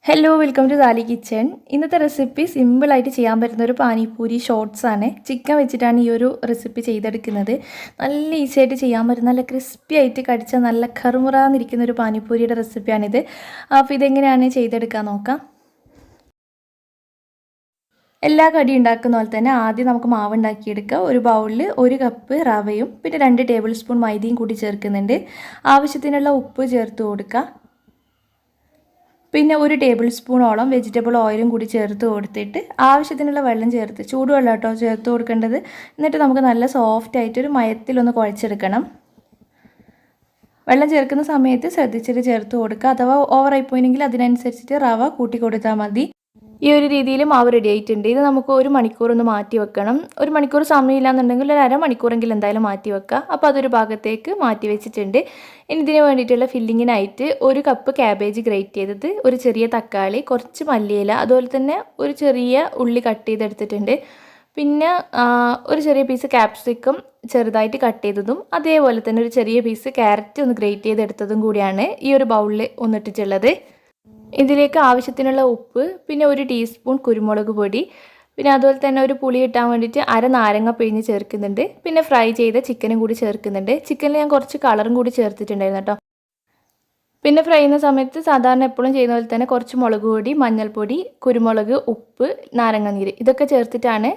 Hello welcome to Sali kitchen. ഇന്നത്തെ recipe സിമ്പിളായിട്ട് ചെയ്യാൻ പറ്റുന്ന ഒരു പാനിപ്പൂരി ഷോർട്സ് ആണ്. ചിക്കൻ വെച്ചിട്ടാണ് ഈ ഒരു റെസിപ്പി ചെയ്തെടുക്കുന്നത്. നല്ല ഈസി ആയിട്ട് ചെയ്യാൻ പറ്റുന്ന നല്ല ക്രിസ്പി ആയിട്ട് കടിച്ച നല്ല കറുമുറാന്നിരിക്കുന്ന ഒരു പാനിപ്പൂരിയുടെ റെസിപ്പിയാണിത്. അപ്പോൾ ഇതെങ്ങനെയാണ് ചെയ്തെടുക്കാൻ നോക്കാം. എല്ലാ കടി ഉണ്ടാക്കുന്ന പോലെ തന്നെ ആദ്യം നമുക്ക് മാവ് ഉണ്ടാക്കിയെടുക്കാം. ഒരു ബൗളിൽ 1 കപ്പ് റവയും പിന്നെ 2 ടേബിൾ സ്പൂൺ മൈദയും കൂടി ചേർക്കുന്നുണ്ട്. ആവശ്യത്തിനുള്ള ഉപ്പ് ചേർത്ത് കൊടുക്കുക. പിന്നെ 1 ടേബിൾ സ്പൂണോളം വെജിറ്റബിൾ ഓയിലും കൂടി ചേർത്ത് കൊടുത്തിട്ട് ആവശ്യത്തിനുള്ള വെള്ളം ചേർത്ത് ചൂടുവെള്ളം കേട്ടോ ചേർത്ത് കൊടുക്കേണ്ടത്. എന്നിട്ട് നമുക്ക് നല്ല സോഫ്റ്റ് ആയിട്ടൊരു മയത്തിലൊന്ന് കുഴച്ചെടുക്കണം. വെള്ളം ചേർക്കുന്ന സമയത്ത് ശ്രദ്ധിച്ചിട്ട് ചേർത്ത് കൊടുക്കുക. അഥവാ ഓവറായി പോയില്ലെങ്കിൽ അതിനനുസരിച്ചിട്ട് റവ കൂട്ടി കൊടുത്താൽ മതി. ഈ ഒരു രീതിയിൽ മാവ് റെഡി ആയിട്ടുണ്ട്. ഇത് നമുക്ക് 1 മണിക്കൂർ ഒന്ന് മാറ്റി വെക്കണം. 1 മണിക്കൂർ സമയമില്ല എന്നുണ്ടെങ്കിൽ ഒരു അരമണിക്കൂറെങ്കിലും എന്തായാലും മാറ്റി വെക്കുക. അപ്പോൾ അതൊരു ഭാഗത്തേക്ക് മാറ്റി വെച്ചിട്ടുണ്ട്. ഇനി ഇതിന് വേണ്ടിയിട്ടുള്ള ഫില്ലിങ്ങിനായിട്ട് 1 കപ്പ് ക്യാബേജ് ഗ്രേറ്റ് ചെയ്തത്, ഒരു ചെറിയ തക്കാളി, കുറച്ച് മല്ലിയില, അതുപോലെ തന്നെ ഒരു ചെറിയ ഉള്ളി കട്ട് ചെയ്തെടുത്തിട്ടുണ്ട്. പിന്നെ ഒരു ചെറിയ പീസ് ക്യാപ്സിക്കം ചെറുതായിട്ട് കട്ട് ചെയ്തതും, അതേപോലെ തന്നെ ഒരു ചെറിയ പീസ് ക്യാരറ്റ് ഒന്ന് ഗ്രേറ്റ് ചെയ്തെടുത്തതും കൂടിയാണ് ഈ ഒരു ബൗളിൽ ഒന്നിട്ടിട്ടുള്ളത്. ഇതിലേക്ക് ആവശ്യത്തിനുള്ള ഉപ്പ്, പിന്നെ 1 ടീസ്പൂൺ കുരുമുളക് പൊടി, പിന്നെ അതുപോലെ തന്നെ ഒരു പുളി കിട്ടാൻ വേണ്ടിയിട്ട് അര നാരങ്ങ പിഴിഞ്ഞ് ചേർക്കുന്നുണ്ട്. പിന്നെ ഫ്രൈ ചെയ്ത ചിക്കനും കൂടി ചേർക്കുന്നുണ്ട്. ചിക്കനിൽ ഞാൻ കുറച്ച് കളറും കൂടി ചേർത്തിട്ടുണ്ടായിരുന്നു കേട്ടോ. പിന്നെ ഫ്രൈ ചെയ്യുന്ന സമയത്ത് സാധാരണ എപ്പോഴും ചെയ്യുന്ന പോലെ തന്നെ കുറച്ച് മുളക് പൊടി, മഞ്ഞൾപ്പൊടി, കുരുമുളക്, ഉപ്പ്, നാരങ്ങാനീര് ഇതൊക്കെ ചേർത്തിട്ടാണ്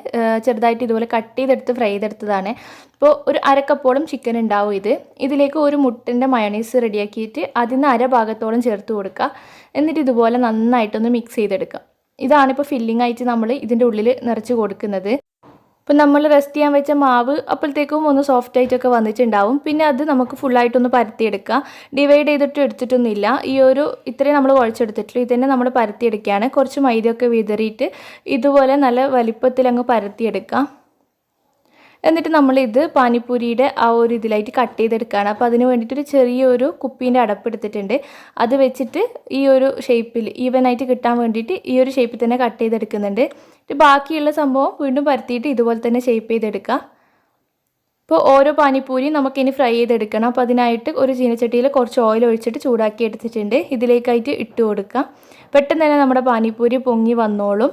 ചെറുതായിട്ട് ഇതുപോലെ കട്ട് ചെയ്തെടുത്ത് ഫ്രൈ ചെയ്തെടുത്തതാണ്. അപ്പോൾ ഒരു അരക്കപ്പോളം ചിക്കൻ ഉണ്ടാവും ഇത്. ഇതിലേക്ക് ഒരു മുട്ടൻ്റെ മയോണൈസ് റെഡിയാക്കിയിട്ട് അതിന് അര ഭാഗത്തോളം ചേർത്ത് കൊടുക്കുക. എന്നിട്ട് ഇതുപോലെ നന്നായിട്ടൊന്ന് മിക്സ് ചെയ്തെടുക്കുക. ഇതാണിപ്പോൾ ഫില്ലിംഗ് ആയിട്ട് നമ്മൾ ഇതിൻ്റെ ഉള്ളിൽ നിറച്ച് കൊടുക്കുന്നത്. ഇപ്പം നമ്മൾ റെസ്റ്റ് ചെയ്യാൻ വെച്ച മാവ് അപ്പോഴത്തേക്കും ഒന്ന് സോഫ്റ്റ് ആയിട്ടൊക്കെ വന്നിട്ടുണ്ടാവും. പിന്നെ അത് നമുക്ക് ഫുള്ളായിട്ടൊന്ന് പരത്തിയെടുക്കുക. ഡിവൈഡ് ചെയ്തിട്ട് എടുത്തിട്ടൊന്നുമില്ല. ഇത്രയും നമ്മൾ കുഴച്ചെടുത്തിട്ടുള്ളൂ. ഇത് തന്നെ നമ്മൾ പരത്തിയെടുക്കുകയാണ്. കുറച്ച് മൈദയൊക്കെ വിതറിയിട്ട് ഇതുപോലെ നല്ല വലിപ്പത്തിൽ അങ്ങ് പരത്തിയെടുക്കാം. എന്നിട്ട് നമ്മളിത് പാനിപ്പൂരിയുടെ ആ ഒരു ഇതിലായിട്ട് കട്ട് ചെയ്തെടുക്കുകയാണ്. അപ്പോൾ അതിന് വേണ്ടിയിട്ടൊരു ചെറിയൊരു കുപ്പീൻ്റെ അടപ്പെടുത്തിട്ടുണ്ട്. അത് വെച്ചിട്ട് ഈ ഒരു ഷേപ്പിൽ ഈവനായിട്ട് കിട്ടാൻ വേണ്ടിയിട്ട് ഈ ഒരു ഷേപ്പിൽ തന്നെ കട്ട് ചെയ്തെടുക്കുന്നുണ്ട്. ബാക്കിയുള്ള സംഭവം വീണ്ടും പരത്തിയിട്ട് ഇതുപോലെ തന്നെ ഷേപ്പ് ചെയ്തെടുക്കുക. ഇപ്പോൾ ഓരോ പാനിപ്പൂരിയും നമുക്കിനി ഫ്രൈ ചെയ്തെടുക്കണം. അപ്പോൾ അതിനായിട്ട് ഒരു ചീനച്ചട്ടിയിൽ കുറച്ച് ഓയിൽ ഒഴിച്ചിട്ട് ചൂടാക്കി എടുത്തിട്ടുണ്ട്. ഇതിലേക്കായിട്ട് ഇട്ട് കൊടുക്കുക. പെട്ടെന്ന് തന്നെ നമ്മുടെ പാനിപ്പൂരി പൊങ്ങി വന്നോളും.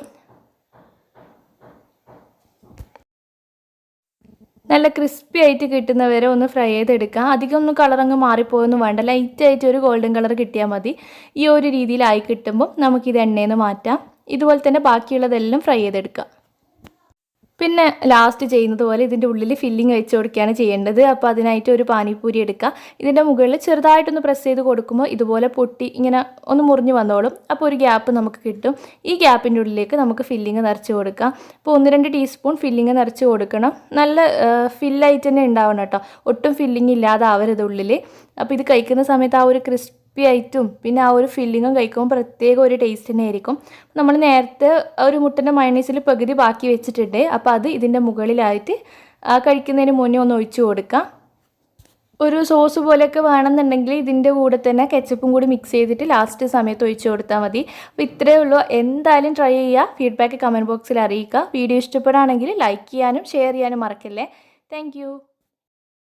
നല്ല ക്രിസ്പി ആയിട്ട് കിട്ടുന്നവരെ ഒന്ന് ഫ്രൈ ചെയ്തെടുക്കുക. അധികം ഒന്നും കളറങ്ങ് മാറിപ്പോയൊന്നും വേണ്ട. ലൈറ്റായിട്ട് ഒരു ഗോൾഡൻ കളർ കിട്ടിയാൽ മതി. ഈ ഒരു രീതിയിലായി കിട്ടുമ്പം നമുക്കിത് എണ്ണയിൽ നിന്ന് മാറ്റാം. ഇതുപോലെ തന്നെ ബാക്കിയുള്ളതെല്ലാം ഫ്രൈ ചെയ്തെടുക്കുക. പിന്നെ ലാസ്റ്റ് ചെയ്യുന്നത് പോലെ ഇതിൻ്റെ ഉള്ളിൽ ഫില്ലിങ് വെച്ച് കൊടുക്കുകയാണ് ചെയ്യേണ്ടത്. അപ്പോൾ അതിനായിട്ട് ഒരു പാനിപ്പൂരി എടുക്കുക. ഇതിൻ്റെ മുകളിൽ ചെറുതായിട്ടൊന്ന് പ്രസ് ചെയ്ത് കൊടുക്കുമ്പോൾ ഇതുപോലെ പൊട്ടി ഇങ്ങനെ ഒന്ന് മുറിഞ്ഞ് വന്നോളും. അപ്പോൾ ഒരു ഗ്യാപ്പ് നമുക്ക് കിട്ടും. ഈ ഗ്യാപ്പിൻ്റെ ഉള്ളിലേക്ക് നമുക്ക് ഫില്ലിങ് നിറച്ച് കൊടുക്കാം. അപ്പോൾ 1-2 ടീസ്പൂൺ ഫില്ലിങ് നിറച്ച് കൊടുക്കണം. നല്ല ഫില്ലായിട്ട് തന്നെ ഉണ്ടാവണം കേട്ടോ. ഒട്ടും ഫില്ലിങ് ഇല്ലാതെ ആവരുത് ഉള്ളിൽ. അപ്പോൾ ഇത് കഴിക്കുന്ന സമയത്ത് ആ ഒരു ക്രിസ്പി ആയിട്ടും പിന്നെ ആ ഒരു ഫില്ലിങ്ങും കഴിക്കുമ്പോൾ പ്രത്യേക ഒരു ടേസ്റ്റ് തന്നെ ആയിരിക്കും. നമ്മൾ നേരത്തെ ഒരു മുട്ടൻ്റെ മയോണൈസിൽ പകുതി ബാക്കി വെച്ചിട്ടുണ്ട്. അപ്പോൾ അത് ഇതിൻ്റെ മുകളിലായിട്ട് കഴിക്കുന്നതിന് മുന്നേ ഒന്ന് ഒഴിച്ചു കൊടുക്കാം. ഒരു സോസ് പോലെയൊക്കെ വേണമെന്നുണ്ടെങ്കിൽ ഇതിൻ്റെ കൂടെ തന്നെ കെച്ചപ്പും കൂടി മിക്സ് ചെയ്തിട്ട് ലാസ്റ്റ് സമയത്ത് ഒഴിച്ചു കൊടുത്താൽ മതി. അപ്പോൾ ഇത്രയേ ഉള്ളൂ. എന്തായാലും ട്രൈ ചെയ്യുക. ഫീഡ്ബാക്ക് കമൻറ്റ് ബോക്സിൽ അറിയിക്കുക. വീഡിയോ ഇഷ്ടപ്പെടുകയാണെങ്കിൽ ലൈക്ക് ചെയ്യാനും ഷെയർ ചെയ്യാനും മറക്കല്ലേ. താങ്ക്